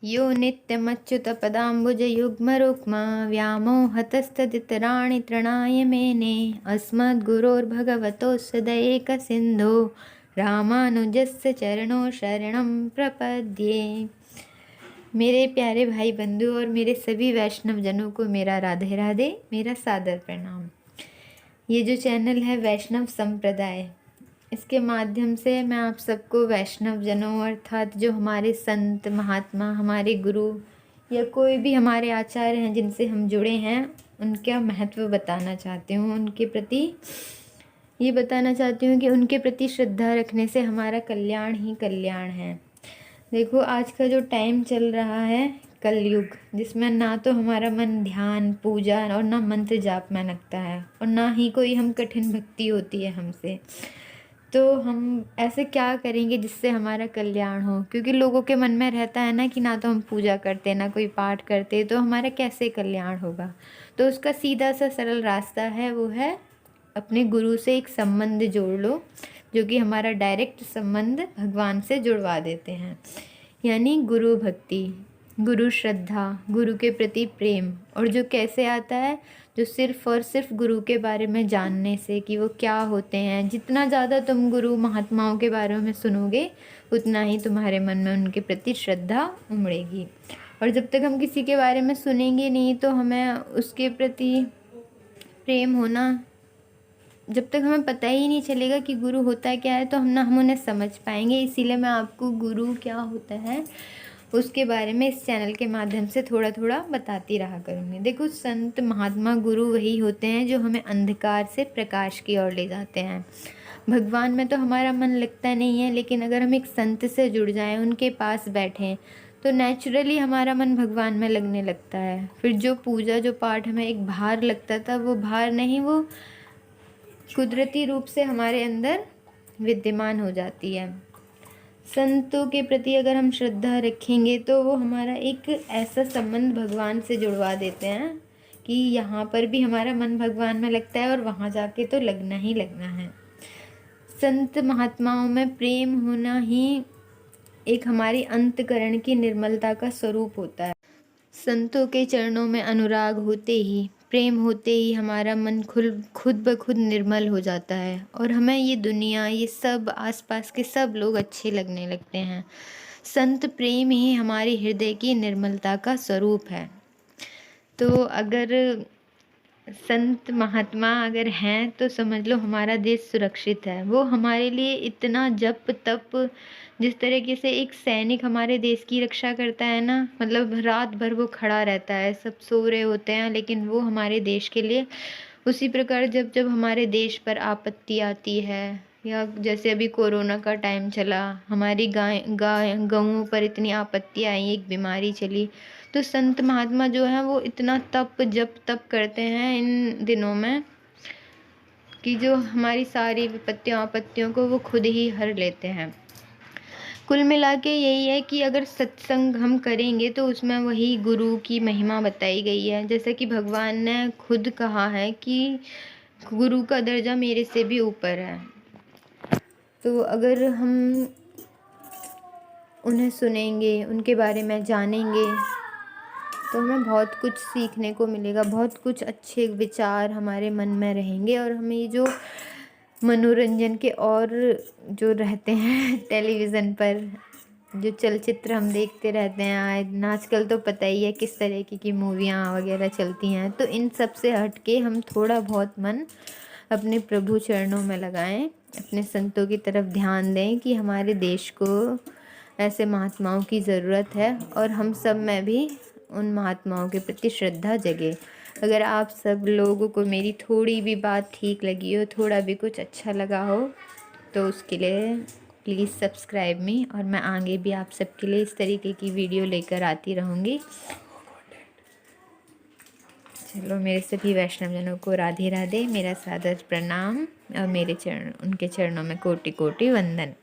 यो नित्यमच्युतपदाम्बुजयुग्मरुक्मा व्यामोहतस्तदितराणि तृणाय मेने अस्मद्गुरोर्भगवतोऽस्य दयैकसिन्धो रामानुजस्य चरणों शरणं प्रपद्ये। मेरे प्यारे भाई बंधु और मेरे सभी वैष्णव जनों को मेरा राधे राधे, मेरा सादर प्रणाम। ये जो चैनल है वैष्णव संप्रदाय, इसके माध्यम से मैं आप सबको वैष्णव जनों अर्थात जो हमारे संत महात्मा, हमारे गुरु या कोई भी हमारे आचार्य हैं जिनसे हम जुड़े हैं, उनका महत्व बताना चाहती हूँ। उनके प्रति ये बताना चाहती हूँ कि उनके प्रति श्रद्धा रखने से हमारा कल्याण ही कल्याण है। देखो, आज का जो टाइम चल रहा है कलयुग, जिसमें ना तो हमारा मन ध्यान पूजा और ना मंत्र जाप में लगता है और ना ही कोई हम कठिन भक्ति होती है हमसे। तो हम ऐसे क्या करेंगे जिससे हमारा कल्याण हो? क्योंकि लोगों के मन में रहता है ना कि ना तो हम पूजा करते ना कोई पाठ करते, तो हमारा कैसे कल्याण होगा? तो उसका सीधा सा सरल रास्ता है, वो है अपने गुरु से एक संबंध जोड़ लो, जो कि हमारा डायरेक्ट संबंध भगवान से जुड़वा देते हैं। यानी गुरु भक्ति, गुरु श्रद्धा, गुरु के प्रति प्रेम। और जो कैसे आता है? जो सिर्फ और सिर्फ गुरु के बारे में जानने से कि वो क्या होते हैं। जितना ज़्यादा तुम गुरु महात्माओं के बारे में सुनोगे, उतना ही तुम्हारे मन में उनके प्रति श्रद्धा उमड़ेगी। और जब तक हम किसी के बारे में सुनेंगे नहीं, तो हमें उसके प्रति प्रेम होना, जब तक हमें पता ही नहीं चलेगा कि गुरु होता क्या है, तो हम उन्हें समझ पाएंगे। इसीलिए मैं आपको गुरु क्या होता है उसके बारे में इस चैनल के माध्यम से थोड़ा थोड़ा बताती रहा करूँगी। देखो, संत महात्मा गुरु वही होते हैं जो हमें अंधकार से प्रकाश की ओर ले जाते हैं। भगवान में तो हमारा मन लगता नहीं है, लेकिन अगर हम एक संत से जुड़ जाएं, उनके पास बैठें, तो नेचुरली हमारा मन भगवान में लगने लगता है। फिर जो पूजा जो पाठ हमें एक भार लगता था, वो भार नहीं, वो कुदरती रूप से हमारे अंदर विद्यमान हो जाती है। संतों के प्रति अगर हम श्रद्धा रखेंगे, तो वो हमारा एक ऐसा संबंध भगवान से जुड़वा देते हैं कि यहाँ पर भी हमारा मन भगवान में लगता है और वहाँ जाके तो लगना ही लगना है। संत महात्माओं में प्रेम होना ही एक हमारी अंतकरण की निर्मलता का स्वरूप होता है। संतों के चरणों में अनुराग होते ही, प्रेम होते ही हमारा मन खुद ब खुद निर्मल हो जाता है और हमें ये दुनिया, ये सब आसपास के सब लोग अच्छे लगने लगते हैं। संत प्रेम ही हमारे हृदय की निर्मलता का स्वरूप है। तो अगर संत महात्मा अगर हैं, तो समझ लो हमारा देश सुरक्षित है। वो हमारे लिए इतना जप तप, जिस तरीके से एक सैनिक हमारे देश की रक्षा करता है ना, मतलब रात भर वो खड़ा रहता है, सब सो रहे होते हैं लेकिन वो हमारे देश के लिए, उसी प्रकार जब जब हमारे देश पर आपत्ति आती है, या जैसे अभी कोरोना का टाइम चला, हमारी गौओं पर इतनी आपत्ति आई, एक बीमारी चली, तो संत महात्मा जो हैं वो इतना जप तप करते हैं इन दिनों में कि जो हमारी सारी विपत्तियों आपत्तियों को वो खुद ही हर लेते हैं। कुल मिला के यही है कि अगर सत्संग हम करेंगे तो उसमें वही गुरु की महिमा बताई गई है। जैसा कि भगवान ने खुद कहा है कि गुरु का दर्जा मेरे से भी ऊपर है। तो अगर हम उन्हें सुनेंगे, उनके बारे में जानेंगे, तो हमें बहुत कुछ सीखने को मिलेगा, बहुत कुछ अच्छे विचार हमारे मन में रहेंगे। और हमें ये जो मनोरंजन के और जो रहते हैं टेलीविज़न पर जो चलचित्र हम देखते रहते हैं आजकल, तो पता ही है किस तरीके की मूवियाँ वगैरह चलती हैं। तो इन सब से हट के हम थोड़ा बहुत मन अपने प्रभु चरणों में लगाएं, अपने संतों की तरफ ध्यान दें कि हमारे देश को ऐसे महात्माओं की ज़रूरत है और हम सब में भी उन महात्माओं के प्रति श्रद्धा जगे। अगर आप सब लोगों को मेरी थोड़ी भी बात ठीक लगी हो, थोड़ा भी कुछ अच्छा लगा हो, तो उसके लिए प्लीज़ सब्सक्राइब मी, और मैं आगे भी आप सबके लिए इस तरीके की वीडियो लेकर आती रहूँगी। चलो, मेरे सभी वैष्णवजनों को राधे राधे, मेरा सादर प्रणाम और मेरे चरण, उनके चरणों में कोटि कोटि वंदन।